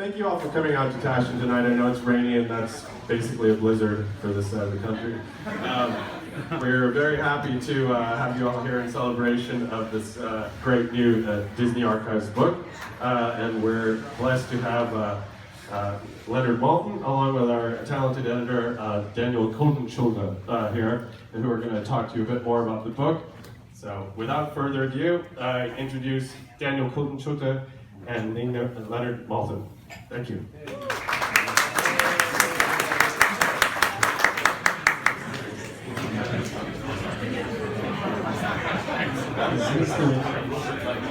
Thank you all for coming out to Tashin tonight. I know it's rainy and that's basically a blizzard for this side of the country. We're very happy to have you all here in celebration of this great new Disney Archives book. And we're blessed to have Leonard Maltin, along with our talented editor, Daniel Kultenschulte, here, and who are going to talk to you a bit more about the book. So, without further ado, I introduce Daniel Kultenschulte and Leonard Maltin. Thank you.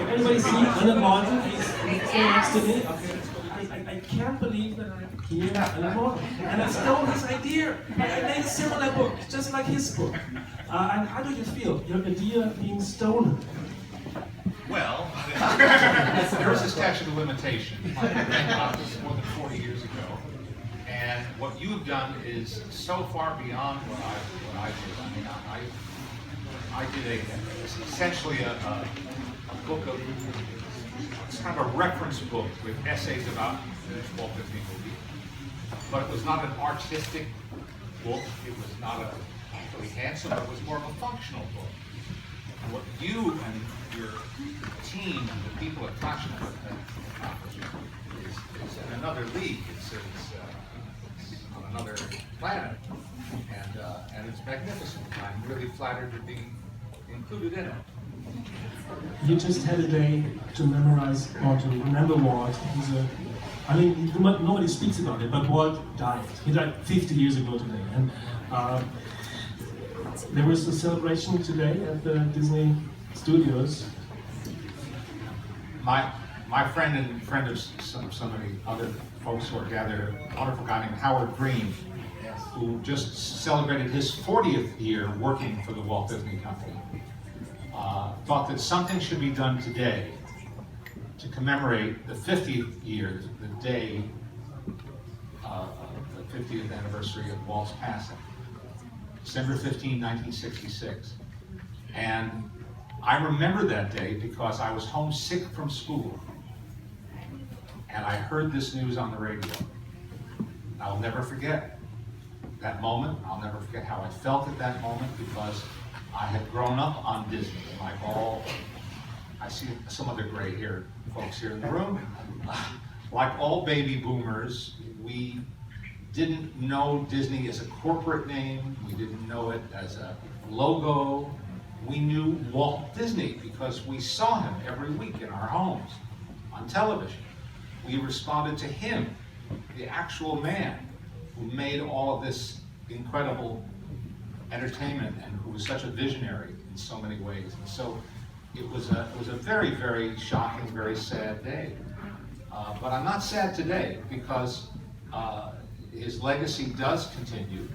Everybody see Leonard Maltin? He's next to me. Okay. I can't believe that I'm here anymore. And I stole his idea. I made a similar book, just like his book. And how do you feel? Your idea being stolen? Well, there's a statute of limitation. My grandfather was more than 40 years ago. And what you have done is so far beyond what I did. I mean, I did essentially a book of, it's kind of a reference book with essays about the Walt Disney movie. But it was not an artistic book. It was not a really handsome. It was more of a functional book. And what you and your team and the people at Tashin is in another league. It's on another planet, and it's magnificent. I'm really flattered to be included in it. You just had a day to memorize or to remember Walt. Nobody speaks about it, but Walt died. He died 50 years ago today. And there was a celebration today at the Disney Studios. My friend and friend of some of the other folks who are gathered, a wonderful guy named Howard Green, who just celebrated his 40th year working for the Walt Disney Company, thought that something should be done today to commemorate the 50th year, the day, the 50th anniversary of Walt's passing, December 15, 1966. And I remember that day because I was homesick from school, and I heard this news on the radio. I'll never forget that moment. I'll never forget how I felt at that moment, because I had grown up on Disney. Like I see some other gray-haired folks here in the room. Like all baby boomers, we didn't know Disney as a corporate name. We didn't know it as a logo. We knew Walt Disney because we saw him every week in our homes, on television. We responded to him, the actual man who made all of this incredible entertainment and who was such a visionary in so many ways. And so it was a very, very shocking, very sad day. But I'm not sad today because his legacy does continue,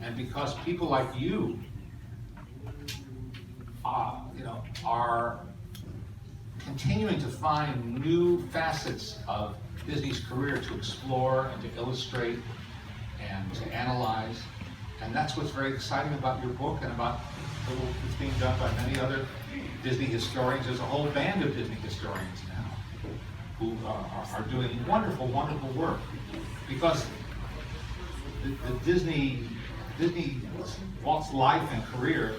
and because people like you are continuing to find new facets of Disney's career to explore and to illustrate and to analyze. And that's what's very exciting about your book and about the work that's being done by many other Disney historians. There's a whole band of Disney historians now who are doing wonderful, wonderful work. Because the Disney, Walt's life and career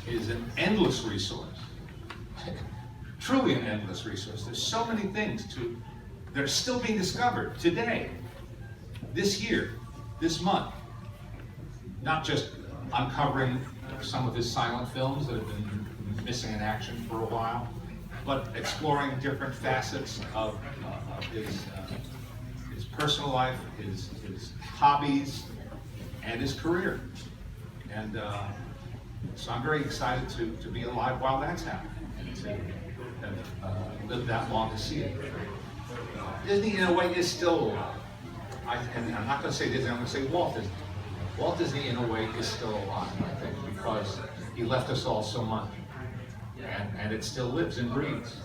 is an endless resource. Truly an endless resource. There's so many things that are still being discovered today, this year, this month. Not just uncovering some of his silent films that have been missing in action for a while, but exploring different facets of his personal life, his hobbies, and his career. And so I'm very excited to be alive while that's happening, and to have lived that long to see it. Disney, in a way, is still alive. And I'm not going to say Disney, I'm going to say Walt Disney. Walt Disney, in a way, is still alive, I think, because he left us all so much. And it still lives and breathes.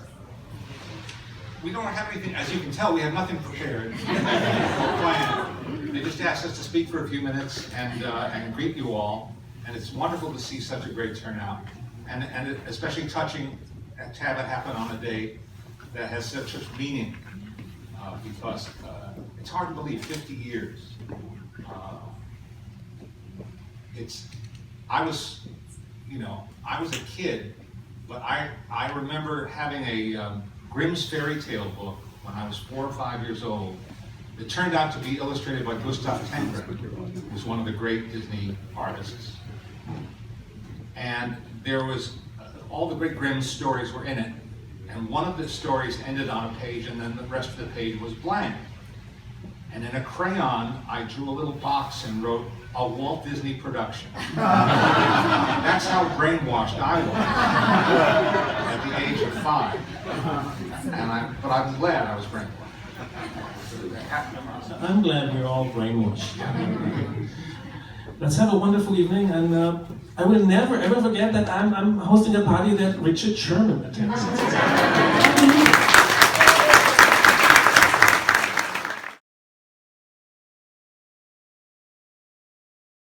We don't have anything, as you can tell, we have nothing prepared or planned. They just asked us to speak for a few minutes and greet you all. And it's wonderful to see such a great turnout. And especially touching to have it happen on a day that has such meaning, because it's hard to believe, 50 years. I was a kid, but I remember having a Grimm's fairy tale book when I was 4 or 5 years old. It turned out to be illustrated by Gustav Tenbren, who was one of the great Disney artists. And there was, all the great Grimm stories were in it. And one of the stories ended on a page, and then the rest of the page was blank. And in a crayon, I drew a little box and wrote, "A Walt Disney production." That's how brainwashed I was at the age of 5. But I'm glad I was brainwashed. I'm glad we're all brainwashed. Let's have a wonderful evening, and I will never ever forget that I'm hosting a party that Richard Sherman attends.